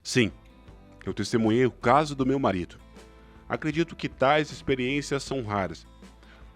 Sim, eu testemunhei o caso do meu marido. Acredito que tais experiências são raras.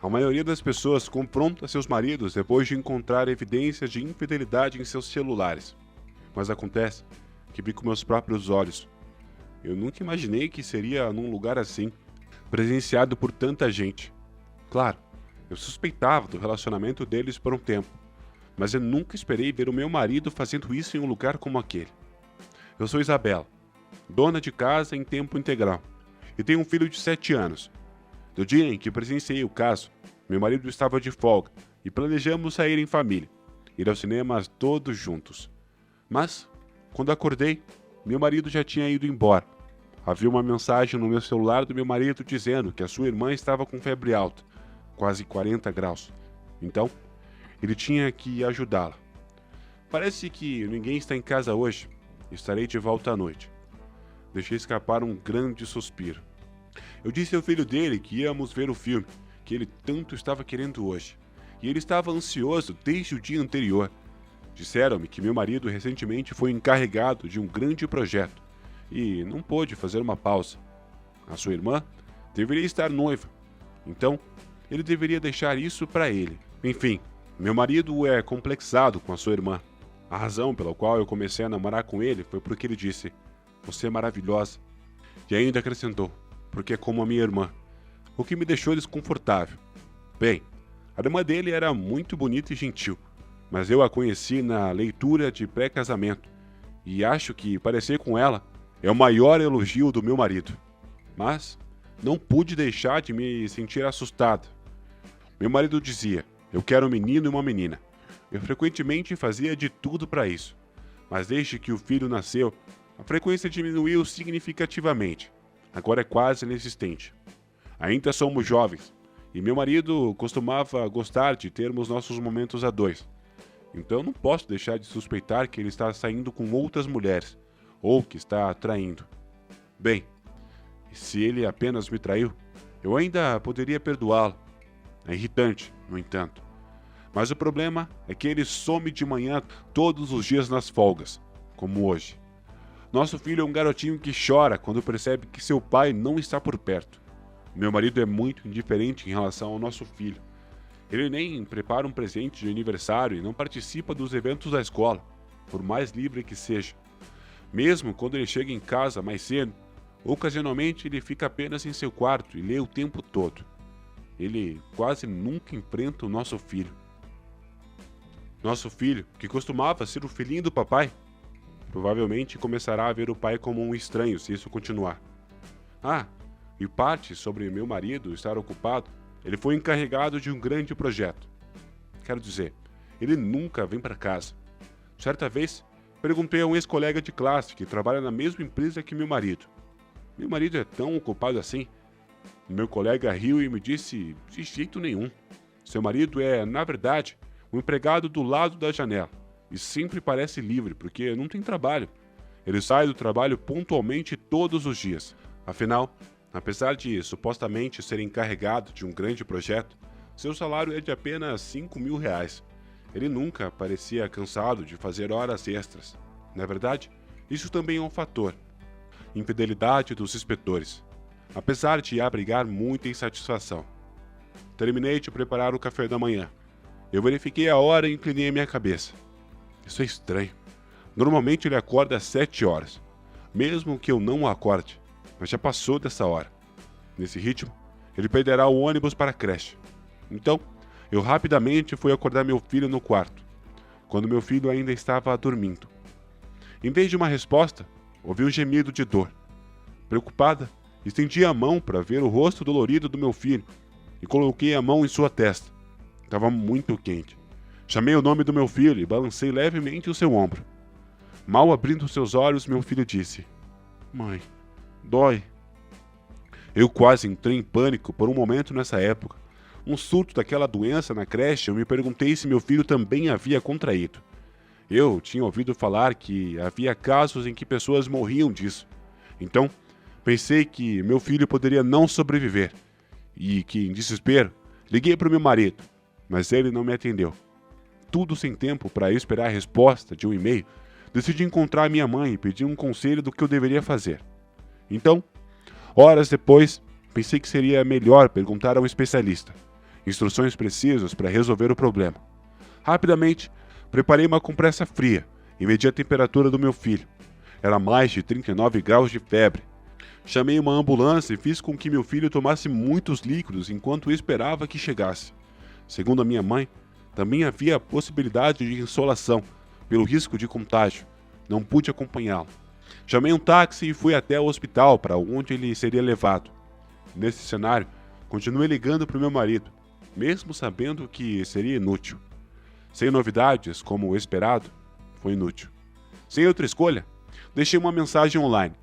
A maioria das pessoas confronta seus maridos depois de encontrar evidências de infidelidade em seus celulares. Mas acontece que vi com meus próprios olhos. Eu nunca imaginei que seria num lugar assim, presenciado por tanta gente. Claro, eu suspeitava do relacionamento deles por um tempo, mas eu nunca esperei ver o meu marido fazendo isso em um lugar como aquele. Eu sou Isabela, dona de casa em tempo integral, e tenho um filho de 7 anos. No dia em que presenciei o caso, meu marido estava de folga e planejamos sair em família, ir ao cinema todos juntos. Mas, quando acordei, meu marido já tinha ido embora. Havia uma mensagem no meu celular do meu marido dizendo que a sua irmã estava com febre alta, quase 40 graus. Então, ele tinha que ajudá-la. Parece que ninguém está em casa hoje. Estarei de volta à noite. Deixei escapar um grande suspiro. Eu disse ao filho dele que íamos ver o filme, que ele tanto estava querendo hoje. E ele estava ansioso desde o dia anterior. Disseram-me que meu marido recentemente foi encarregado de um grande projeto e não pôde fazer uma pausa. A sua irmã deveria estar noiva, então ele deveria deixar isso para ele. Enfim, meu marido é complexado com a sua irmã. A razão pela qual eu comecei a namorar com ele foi porque ele disse: "Você é maravilhosa." E ainda acrescentou: "Porque é como a minha irmã." O que me deixou desconfortável. Bem, a irmã dele era muito bonita e gentil, mas eu a conheci na leitura de pré-casamento e acho que parecer com ela é o maior elogio do meu marido. Mas não pude deixar de me sentir assustado. Meu marido dizia: "Eu quero um menino e uma menina." Eu frequentemente fazia de tudo para isso, mas desde que o filho nasceu, a frequência diminuiu significativamente. Agora é quase inexistente. Ainda somos jovens, e meu marido costumava gostar de termos nossos momentos a dois. Então não posso deixar de suspeitar que ele está saindo com outras mulheres, ou que está traindo. Bem, se ele apenas me traiu, eu ainda poderia perdoá-lo. É irritante, no entanto. Mas o problema é que ele some de manhã todos os dias nas folgas, como hoje. Nosso filho é um garotinho que chora quando percebe que seu pai não está por perto. Meu marido é muito indiferente em relação ao nosso filho. Ele nem prepara um presente de aniversário e não participa dos eventos da escola, por mais livre que seja. Mesmo quando ele chega em casa mais cedo, ocasionalmente ele fica apenas em seu quarto e lê o tempo todo. Ele quase nunca enfrenta o nosso filho. Nosso filho, que costumava ser o filhinho do papai, provavelmente começará a ver o pai como um estranho se isso continuar. E parte sobre meu marido estar ocupado, ele foi encarregado de um grande projeto. Quero dizer, ele nunca vem para casa. Certa vez, perguntei a um ex-colega de classe que trabalha na mesma empresa que meu marido. Meu marido é tão ocupado assim? Meu colega riu e me disse: "De jeito nenhum. Seu marido é, na verdade, um empregado do lado da janela e sempre parece livre porque não tem trabalho. Ele sai do trabalho pontualmente todos os dias. Afinal, apesar de supostamente ser encarregado de um grande projeto, seu salário é de apenas R$ 5.000. Ele nunca parecia cansado de fazer horas extras. Na verdade, isso também é um fator. Infidelidade dos inspetores. Apesar de abrigar muita insatisfação. Terminei de preparar o café da manhã. Eu verifiquei a hora e inclinei a minha cabeça. Isso é estranho. Normalmente ele acorda às 7 horas. Mesmo que eu não o acorde, mas já passou dessa hora. Nesse ritmo, ele perderá o ônibus para a creche. Então, eu rapidamente fui acordar meu filho no quarto, quando meu filho ainda estava dormindo. Em vez de uma resposta, ouvi um gemido de dor. Preocupada, estendi a mão para ver o rosto dolorido do meu filho e coloquei a mão em sua testa. Estava muito quente. Chamei o nome do meu filho e balancei levemente o seu ombro. Mal abrindo seus olhos, meu filho disse: "Mãe, dói." Eu quase entrei em pânico por um momento nessa época. Um surto daquela doença na creche, eu me perguntei se meu filho também havia contraído. Eu tinha ouvido falar que havia casos em que pessoas morriam disso. Então, pensei que meu filho poderia não sobreviver. E que, em desespero, liguei para o meu marido, mas ele não me atendeu. Tudo sem tempo para esperar a resposta de um e-mail. Decidi encontrar minha mãe e pedir um conselho do que eu deveria fazer. Então, horas depois, pensei que seria melhor perguntar a um especialista. Instruções precisas para resolver o problema. Rapidamente, preparei uma compressa fria e medi a temperatura do meu filho. Era mais de 39 graus de febre. Chamei uma ambulância e fiz com que meu filho tomasse muitos líquidos enquanto esperava que chegasse. Segundo a minha mãe, também havia a possibilidade de insolação, pelo risco de contágio. Não pude acompanhá-lo. Chamei um táxi e fui até o hospital para onde ele seria levado. Nesse cenário, continuei ligando para o meu marido, mesmo sabendo que seria inútil. Sem novidades, como o esperado, foi inútil. Sem outra escolha, deixei uma mensagem online.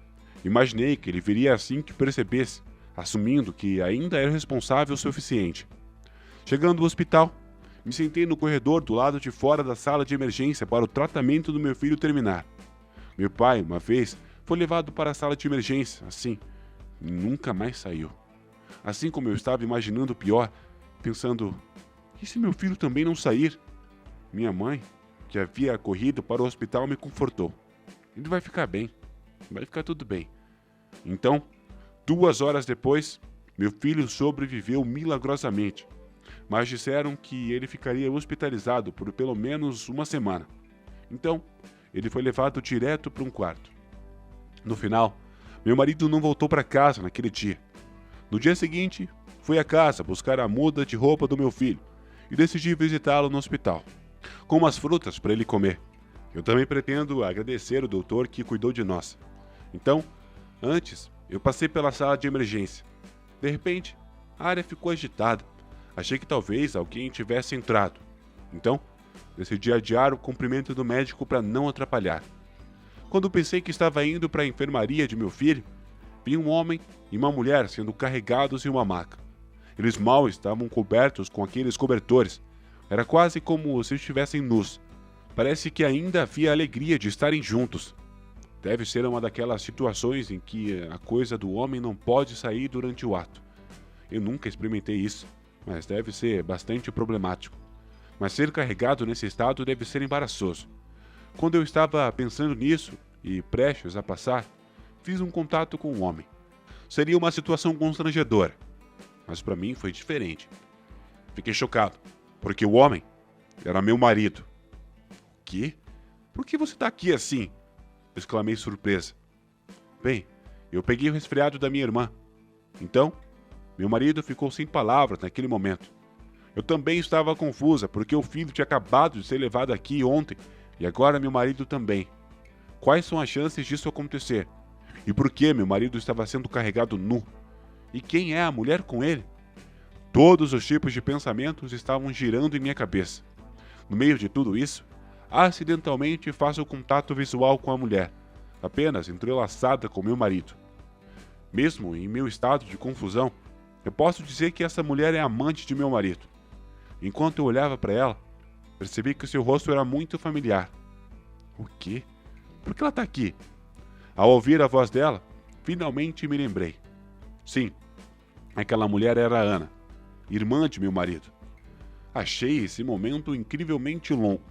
Imaginei que ele viria assim que percebesse, assumindo que ainda era responsável o suficiente. Chegando ao hospital, me sentei no corredor do lado de fora da sala de emergência para o tratamento do meu filho terminar. Meu pai, uma vez, foi levado para a sala de emergência, assim, e nunca mais saiu. Assim como eu estava imaginando o pior, pensando, e se meu filho também não sair? Minha mãe, que havia corrido para o hospital, me confortou. Ele vai ficar bem, vai ficar tudo bem. Então, 2 horas depois, meu filho sobreviveu milagrosamente, mas disseram que ele ficaria hospitalizado por pelo menos uma semana. Então, ele foi levado direto para um quarto. No final, meu marido não voltou para casa naquele dia. No dia seguinte, fui à casa buscar a muda de roupa do meu filho e decidi visitá-lo no hospital, com umas frutas para ele comer. Eu também pretendo agradecer o doutor que cuidou de nós. Então, antes, eu passei pela sala de emergência. De repente, a área ficou agitada. Achei que talvez alguém tivesse entrado. Então, decidi adiar o cumprimento do médico para não atrapalhar. Quando pensei que estava indo para a enfermaria de meu filho, vi um homem e uma mulher sendo carregados em uma maca. Eles mal estavam cobertos com aqueles cobertores. Era quase como se estivessem nus. Parece que ainda havia alegria de estarem juntos. Deve ser uma daquelas situações em que a coisa do homem não pode sair durante o ato. Eu nunca experimentei isso, mas deve ser bastante problemático. Mas ser carregado nesse estado deve ser embaraçoso. Quando eu estava pensando nisso e prestes a passar, fiz um contato com um homem. Seria uma situação constrangedora, mas para mim foi diferente. Fiquei chocado, porque o homem era meu marido. O quê? Por que você está aqui assim? Exclamei surpresa. Bem, eu peguei o resfriado da minha irmã. Então, meu marido ficou sem palavras naquele momento. Eu também estava confusa, porque o filho tinha acabado de ser levado aqui ontem, e agora meu marido também. Quais são as chances disso acontecer? E por que meu marido estava sendo carregado nu? E quem é a mulher com ele? Todos os tipos de pensamentos estavam girando em minha cabeça. No meio de tudo isso, acidentalmente faço contato visual com a mulher, apenas entrelaçada com meu marido. Mesmo em meu estado de confusão, eu posso dizer que essa mulher é amante de meu marido. Enquanto eu olhava para ela, percebi que seu rosto era muito familiar. O quê? Por que ela está aqui? Ao ouvir a voz dela, finalmente me lembrei. Sim, aquela mulher era a Ana, irmã de meu marido. Achei esse momento incrivelmente longo.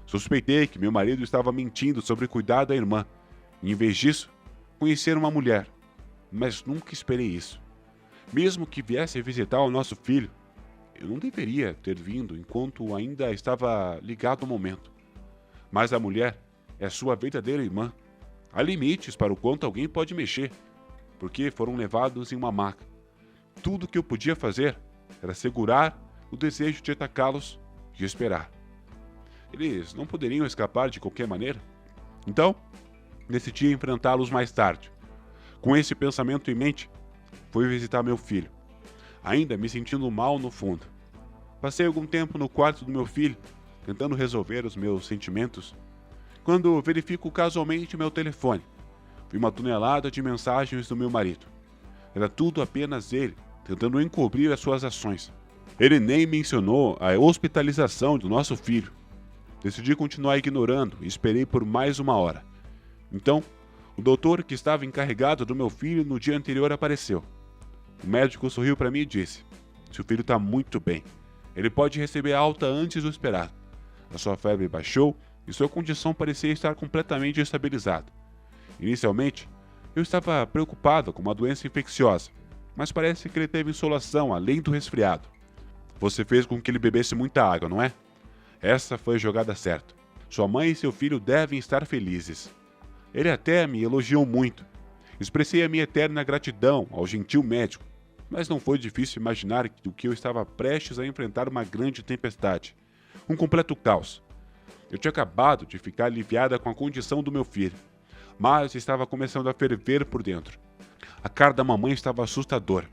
Suspeitei que meu marido estava mentindo sobre cuidar da irmã, e em vez disso, conhecer uma mulher. Mas nunca esperei isso. Mesmo que viesse visitar o nosso filho, eu não deveria ter vindo enquanto ainda estava ligado ao momento. Mas a mulher é sua verdadeira irmã. Há limites para o quanto alguém pode mexer, porque foram levados em uma maca. Tudo que eu podia fazer era segurar o desejo de atacá-los e esperar. Eles não poderiam escapar de qualquer maneira. Então, decidi enfrentá-los mais tarde. Com esse pensamento em mente, fui visitar meu filho, ainda me sentindo mal no fundo. Passei algum tempo no quarto do meu filho, tentando resolver os meus sentimentos, quando verifico casualmente meu telefone. Vi uma tonelada de mensagens do meu marido. Era tudo apenas ele, tentando encobrir as suas ações. Ele nem mencionou a hospitalização do nosso filho. Decidi continuar ignorando e esperei por mais 1 hora. Então, o doutor que estava encarregado do meu filho no dia anterior apareceu. O médico sorriu para mim e disse: "Seu filho está muito bem. Ele pode receber alta antes do esperado. A sua febre baixou e sua condição parecia estar completamente estabilizada. Inicialmente, eu estava preocupado com uma doença infecciosa, mas parece que ele teve insolação além do resfriado. Você fez com que ele bebesse muita água, não é? Essa foi a jogada certa. Sua mãe e seu filho devem estar felizes. Ele até me elogiou muito. Expressei a minha eterna gratidão ao gentil médico, mas não foi difícil imaginar que eu estava prestes a enfrentar uma grande tempestade. Um completo caos. Eu tinha acabado de ficar aliviada com a condição do meu filho, mas estava começando a ferver por dentro. A cara da mamãe estava assustadora.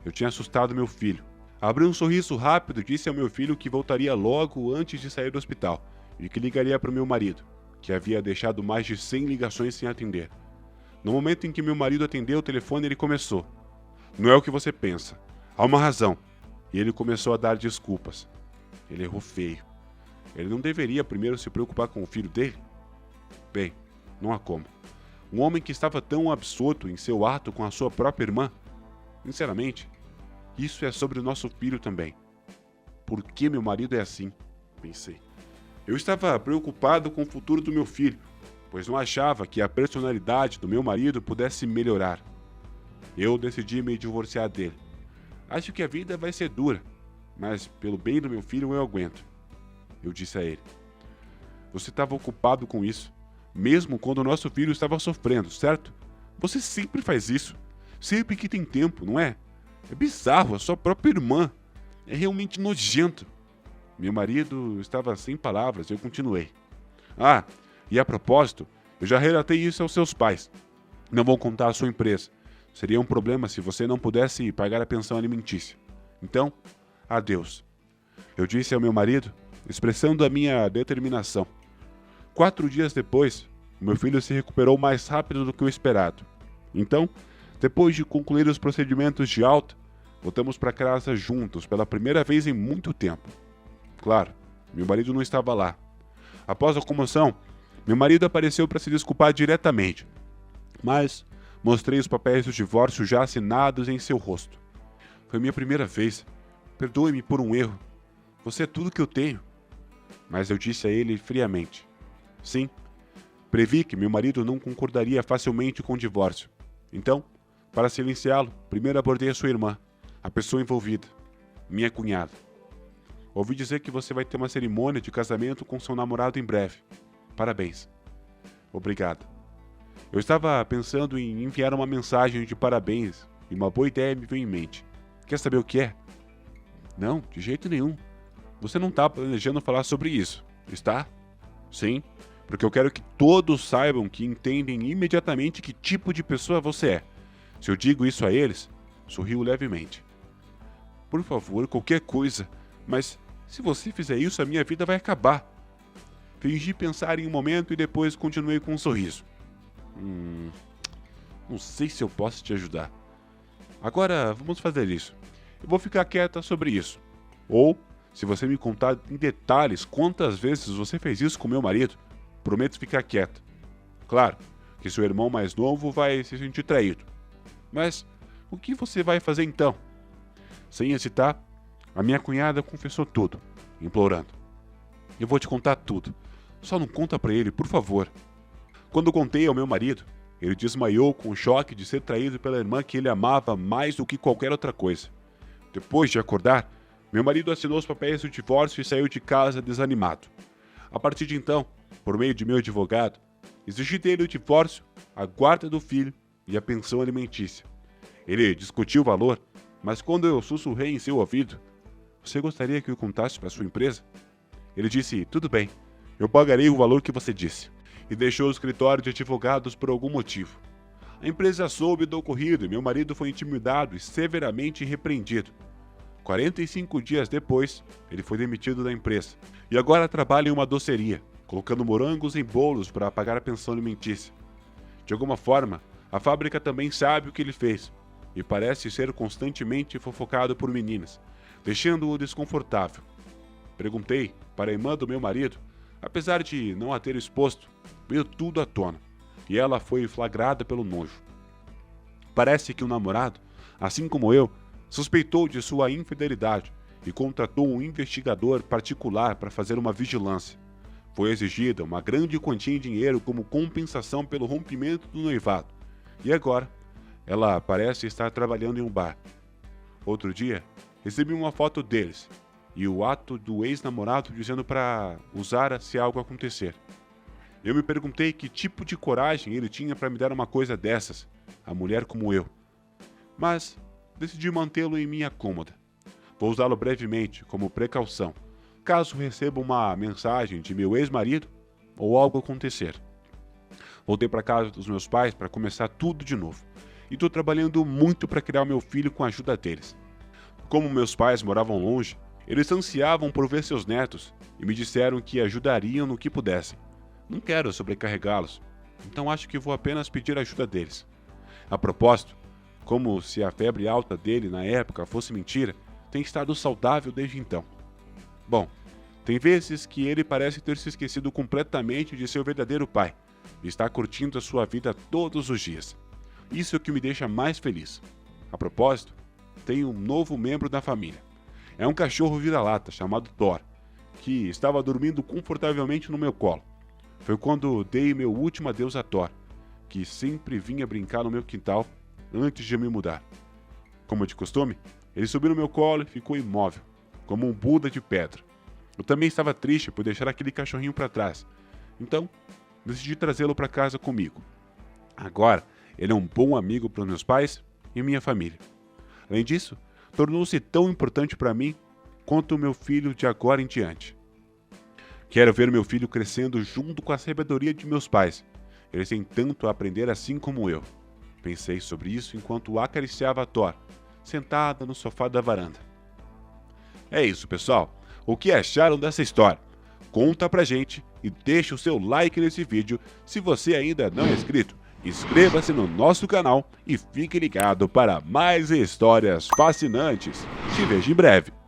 Eu tinha assustado meu filho. Abri um sorriso rápido e disse ao meu filho que voltaria logo antes de sair do hospital e que ligaria para o meu marido, que havia deixado mais de 100 ligações sem atender. No momento em que meu marido atendeu o telefone, ele começou. Não é o que você pensa. Há uma razão. E ele começou a dar desculpas. Ele errou feio. Ele não deveria primeiro se preocupar com o filho dele? Bem, não há como. Um homem que estava tão absorto em seu ato com a sua própria irmã? Sinceramente, isso é sobre o nosso filho também. Por que meu marido é assim? Pensei. Eu estava preocupado com o futuro do meu filho, pois não achava que a personalidade do meu marido pudesse melhorar. Eu decidi me divorciar dele. Acho que a vida vai ser dura, mas pelo bem do meu filho eu aguento. Eu disse a ele. Você estava ocupado com isso, mesmo quando o nosso filho estava sofrendo, certo? Você sempre faz isso, sempre que tem tempo, não é? É bizarro, a sua própria irmã. É realmente nojento. Meu marido estava sem palavras e eu continuei. Ah, e a propósito, eu já relatei isso aos seus pais. Não vão contar à sua empresa. Seria um problema se você não pudesse pagar a pensão alimentícia. Então, adeus. Eu disse ao meu marido, expressando a minha determinação. 4 dias depois, o meu filho se recuperou mais rápido do que o esperado. Então, depois de concluir os procedimentos de alta, voltamos para casa juntos pela primeira vez em muito tempo. Claro, meu marido não estava lá. Após a comoção, meu marido apareceu para se desculpar diretamente, mas mostrei os papéis do divórcio já assinados em seu rosto. Foi minha primeira vez. Perdoe-me por um erro. Você é tudo que eu tenho. Mas eu disse a ele friamente. Sim, previ que meu marido não concordaria facilmente com o divórcio. Então, para silenciá-lo, primeiro abordei a sua irmã, a pessoa envolvida, minha cunhada. Ouvi dizer que você vai ter uma cerimônia de casamento com seu namorado em breve. Parabéns. Obrigado. Eu estava pensando em enviar uma mensagem de parabéns e uma boa ideia me veio em mente. Quer saber o que é? Não, de jeito nenhum. Você não está planejando falar sobre isso, está? Sim, porque eu quero que todos saibam que entendem imediatamente que tipo de pessoa você é. Se eu digo isso a eles, sorriu levemente. Por favor, qualquer coisa, mas se você fizer isso, a minha vida vai acabar. Fingi pensar em um momento e depois continuei com um sorriso. Não sei se eu posso te ajudar. Agora, vamos fazer isso. Eu vou ficar quieta sobre isso. Ou, se você me contar em detalhes quantas vezes você fez isso com meu marido, prometo ficar quieta. Claro que seu irmão mais novo vai se sentir traído. Mas o que você vai fazer então? Sem hesitar, a minha cunhada confessou tudo, implorando. Eu vou te contar tudo. Só não conta pra ele, por favor. Quando contei ao meu marido, ele desmaiou com o choque de ser traído pela irmã que ele amava mais do que qualquer outra coisa. Depois de acordar, meu marido assinou os papéis do divórcio e saiu de casa desanimado. A partir de então, por meio de meu advogado, exigi dele o divórcio, a guarda do filho e a pensão alimentícia. Ele discutiu o valor, mas quando eu sussurrei em seu ouvido, você gostaria que eu contasse para sua empresa? Ele disse, tudo bem, eu pagarei o valor que você disse. E deixou o escritório de advogados por algum motivo. A empresa soube do ocorrido e meu marido foi intimidado e severamente repreendido. 45 dias depois, ele foi demitido da empresa. E agora trabalha em uma doceria, colocando morangos em bolos para pagar a pensão alimentícia. De alguma forma, a fábrica também sabe o que ele fez. E parece ser constantemente fofocado por meninas, deixando-o desconfortável. Perguntei para a irmã do meu marido, apesar de não a ter exposto, veio tudo à tona, e ela foi flagrada pelo nojo. Parece que o namorado, assim como eu, suspeitou de sua infidelidade e contratou um investigador particular para fazer uma vigilância. Foi exigida uma grande quantia em dinheiro como compensação pelo rompimento do noivado. E agora, ela parece estar trabalhando em um bar. Outro dia, recebi uma foto deles e o ato do ex-namorado dizendo para usar se algo acontecer. Eu me perguntei que tipo de coragem ele tinha para me dar uma coisa dessas, a mulher como eu. Mas decidi mantê-lo em minha cômoda. Vou usá-lo brevemente como precaução, caso receba uma mensagem de meu ex-marido ou algo acontecer. Voltei para casa dos meus pais para começar tudo de novo. E estou trabalhando muito para criar meu filho com a ajuda deles. Como meus pais moravam longe, eles ansiavam por ver seus netos e me disseram que ajudariam no que pudessem. Não quero sobrecarregá-los, então acho que vou apenas pedir ajuda deles. A propósito, como se a febre alta dele na época fosse mentira, tem estado saudável desde então. Bom, tem vezes que ele parece ter se esquecido completamente de seu verdadeiro pai e está curtindo a sua vida todos os dias. Isso é o que me deixa mais feliz. A propósito, tenho um novo membro da família. É um cachorro vira-lata chamado Thor, que estava dormindo confortavelmente no meu colo. Foi quando dei meu último adeus a Thor, que sempre vinha brincar no meu quintal antes de eu me mudar. Como de costume, ele subiu no meu colo e ficou imóvel, como um Buda de pedra. Eu também estava triste por deixar aquele cachorrinho para trás, então decidi trazê-lo para casa comigo. Agora, ele é um bom amigo para os meus pais e minha família. Além disso, tornou-se tão importante para mim quanto o meu filho de agora em diante. Quero ver meu filho crescendo junto com a sabedoria de meus pais. Eles têm tanto a aprender assim como eu. Pensei sobre isso enquanto acariciava a Thor, sentada no sofá da varanda. É isso, pessoal. O que acharam dessa história? Conta pra gente e deixa o seu like nesse vídeo. Se você ainda não é inscrito, inscreva-se no nosso canal e fique ligado para mais histórias fascinantes. Te vejo em breve.